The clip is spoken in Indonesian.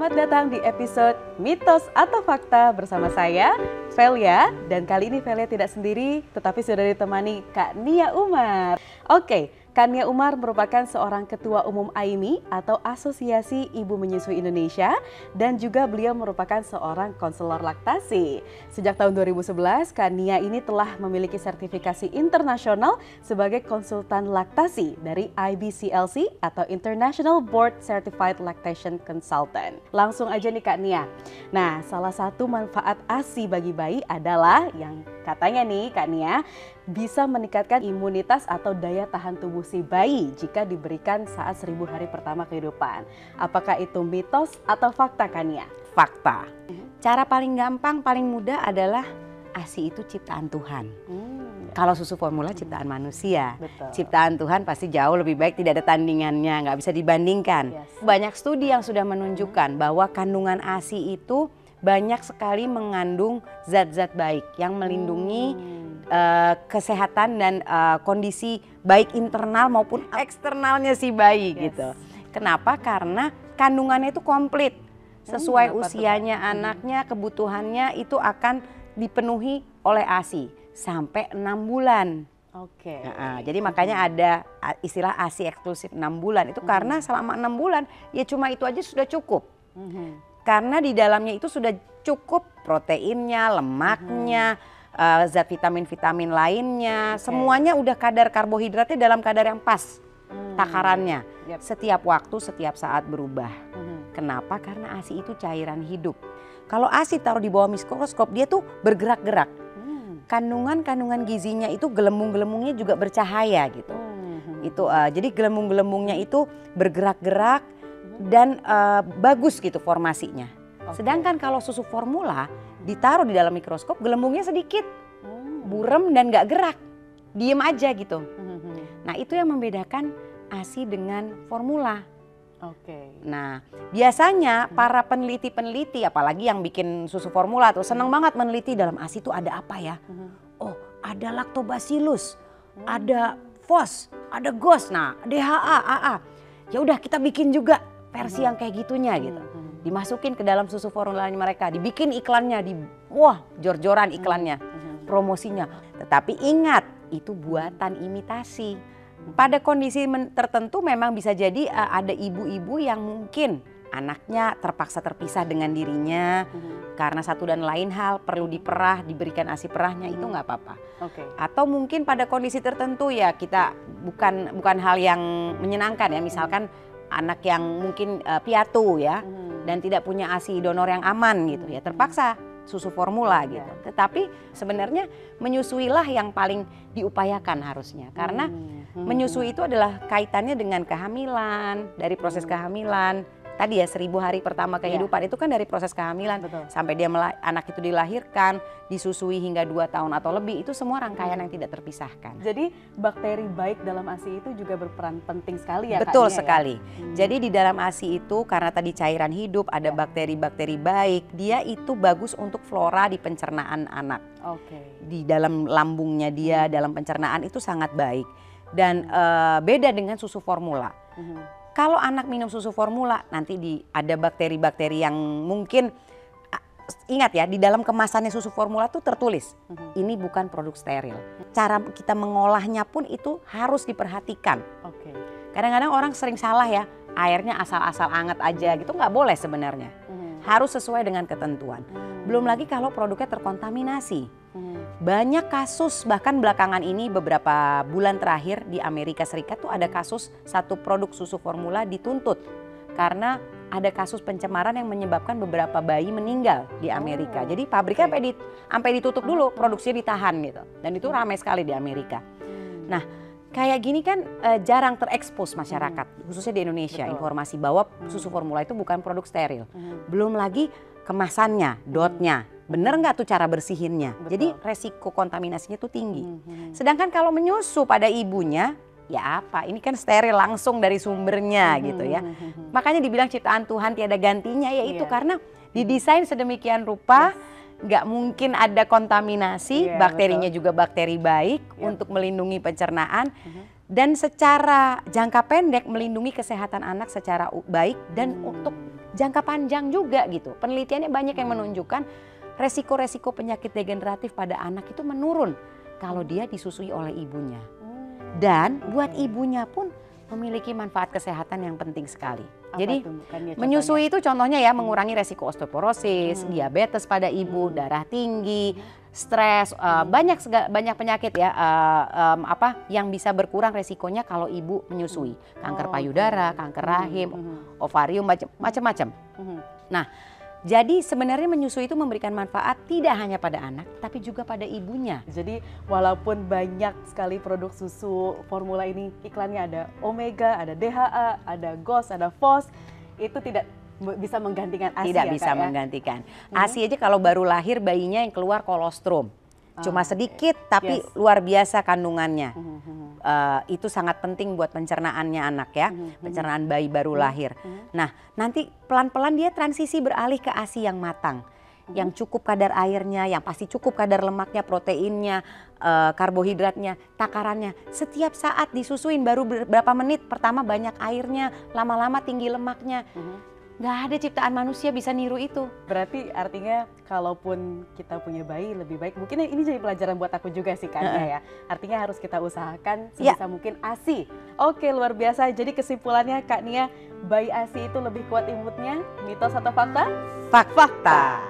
Selamat datang di episode Mitos atau Fakta bersama saya, Velia. Dan kali ini Velia tidak sendiri, tetapi sudah ditemani Kak Nia Umar. Oke, Kak Nia Umar merupakan seorang Ketua Umum AIMI atau Asosiasi Ibu Menyusui Indonesia, dan juga beliau merupakan seorang konselor laktasi. Sejak tahun 2011, Kak Nia ini telah memiliki sertifikasi internasional sebagai konsultan laktasi dari IBCLC atau International Board Certified Lactation Consultant. Langsung aja nih Kak Nia. Nah, salah satu manfaat ASI bagi bayi adalah yang katanya nih Kak Nia bisa meningkatkan imunitas atau daya tahan tubuh si bayi jika diberikan saat 1000 hari pertama kehidupan. Apakah itu mitos atau fakta Kak Nia? Fakta. Cara paling gampang, paling mudah adalah ASI itu ciptaan Tuhan. Kalau susu formula ciptaan manusia. Betul. Ciptaan Tuhan pasti jauh lebih baik, tidak ada tandingannya, nggak bisa dibandingkan. Yes. Banyak studi yang sudah menunjukkan bahwa kandungan ASI itu banyak sekali mengandung zat-zat baik yang melindungi kesehatan dan kondisi baik internal maupun eksternalnya si bayi gitu. Kenapa? Karena kandungannya itu komplit. Sesuai usianya anaknya, kebutuhannya itu akan dipenuhi oleh ASI sampai 6 bulan. Oke. Jadi makanya ada istilah ASI eksklusif 6 bulan. Itu karena selama 6 bulan ya cuma itu aja sudah cukup. Karena di dalamnya itu sudah cukup proteinnya, lemaknya, zat vitamin-vitamin lainnya, semuanya udah kadar karbohidratnya dalam kadar yang pas takarannya. Setiap waktu, setiap saat berubah. Kenapa? Karena ASI itu cairan hidup. Kalau ASI taruh di bawah mikroskop dia tuh bergerak-gerak. Kandungan gizinya itu gelembung-gelembungnya juga bercahaya gitu. Jadi gelembung-gelembungnya itu bergerak-gerak dan bagus gitu formasinya. Sedangkan kalau susu formula ditaruh di dalam mikroskop gelembungnya sedikit, burem dan gak gerak, diem aja gitu. Nah itu yang membedakan ASI dengan formula. Nah biasanya para peneliti-peneliti apalagi yang bikin susu formula tuh seneng banget meneliti dalam ASI itu ada apa ya. Oh ada lactobacillus, ada FOS, ada GOS, nah DHA, AA. Ya udah kita bikin juga versi yang kayak gitunya gitu. Dimasukin ke dalam susu formulanya mereka, dibikin iklannya, wah jor-joran iklannya, promosinya. Tetapi ingat itu buatan imitasi. Pada kondisi tertentu memang bisa jadi ada ibu-ibu yang mungkin anaknya terpaksa terpisah dengan dirinya karena satu dan lain hal perlu diperah, diberikan ASI perahnya itu nggak apa-apa. Atau mungkin pada kondisi tertentu ya kita bukan hal yang menyenangkan ya, misalkan anak yang mungkin piatu ya dan tidak punya ASI donor yang aman gitu ya, terpaksa susu formula gitu. Tetapi sebenarnya menyusuilah yang paling diupayakan harusnya karena menyusui itu adalah kaitannya dengan kehamilan, dari proses kehamilan. Tadi ya 1000 hari pertama kehidupan itu kan dari proses kehamilan sampai dia anak itu dilahirkan, disusui hingga 2 tahun atau lebih, itu semua rangkaian yang tidak terpisahkan. Jadi bakteri baik dalam ASI itu juga berperan penting sekali ya Kak Nia. Betul sekali. Jadi di dalam ASI itu karena tadi cairan hidup ada bakteri-bakteri baik, dia itu bagus untuk flora di pencernaan anak. Di dalam lambungnya dia, dalam pencernaan itu sangat baik. Dan beda dengan susu formula. Kalau anak minum susu formula nanti ada bakteri-bakteri yang mungkin ingat ya di dalam kemasannya susu formula tuh tertulis ini bukan produk steril. Cara kita mengolahnya pun itu harus diperhatikan. Kadang-kadang orang sering salah ya, airnya asal-asal anget aja gitu, nggak boleh sebenarnya. Harus sesuai dengan ketentuan. Belum lagi kalau produknya terkontaminasi. Banyak kasus bahkan belakangan ini beberapa bulan terakhir di Amerika Serikat tuh ada kasus satu produk susu formula dituntut karena ada kasus pencemaran yang menyebabkan beberapa bayi meninggal di Amerika. Jadi pabriknya sampai ditutup dulu, produksinya ditahan gitu. Dan itu ramai sekali di Amerika. Nah kayak gini kan jarang terekspos masyarakat, khususnya di Indonesia, informasi bahwa susu formula itu bukan produk steril. Belum lagi kemasannya, dotnya. Bener nggak tuh cara bersihinnya? Jadi resiko kontaminasinya tuh tinggi. Sedangkan kalau menyusu pada ibunya, ya apa? Ini kan steril langsung dari sumbernya gitu ya. Makanya dibilang ciptaan Tuhan tiada gantinya, yaitu karena didesain sedemikian rupa, nggak mungkin ada kontaminasi, bakterinya juga bakteri baik untuk melindungi pencernaan. dan secara jangka pendek melindungi kesehatan anak secara baik dan untuk jangka panjang juga gitu. Penelitiannya banyak yang menunjukkan resiko-resiko penyakit degeneratif pada anak itu menurun kalau dia disusui oleh ibunya. Dan buat ibunya pun memiliki manfaat kesehatan yang penting sekali. Jadi menyusui itu contohnya ya mengurangi resiko osteoporosis, diabetes pada ibu, darah tinggi, stres, banyak penyakit ya yang bisa berkurang resikonya kalau ibu menyusui. Kanker payudara, kanker rahim, ovarium, macam-macam. Nah, jadi sebenarnya menyusui itu memberikan manfaat tidak hanya pada anak, tapi juga pada ibunya. Jadi walaupun banyak sekali produk susu formula ini, iklannya ada omega, ada DHA, ada GOS, ada FOS, itu tidak bisa menggantikan ASI. Tidak bisa menggantikan. ASI aja kalau baru lahir bayinya yang keluar kolostrum. Cuma sedikit tapi luar biasa kandungannya. Itu sangat penting buat pencernaannya anak ya, pencernaan bayi baru lahir. Nah, nanti pelan-pelan dia transisi beralih ke ASI yang matang. Yang cukup kadar airnya, yang pasti cukup kadar lemaknya, proteinnya, karbohidratnya, takarannya. Setiap saat disusuin baru beberapa menit, pertama banyak airnya, lama-lama tinggi lemaknya. Nggak ada ciptaan manusia bisa niru itu. Berarti artinya kalaupun kita punya bayi lebih baik, mungkin ini jadi pelajaran buat aku juga sih Kak Nia ya. Artinya harus kita usahakan sebisa mungkin ASI. Oke, luar biasa. Jadi kesimpulannya Kak Nia, bayi ASI itu lebih kuat imunnya, mitos atau fakta? Fakta.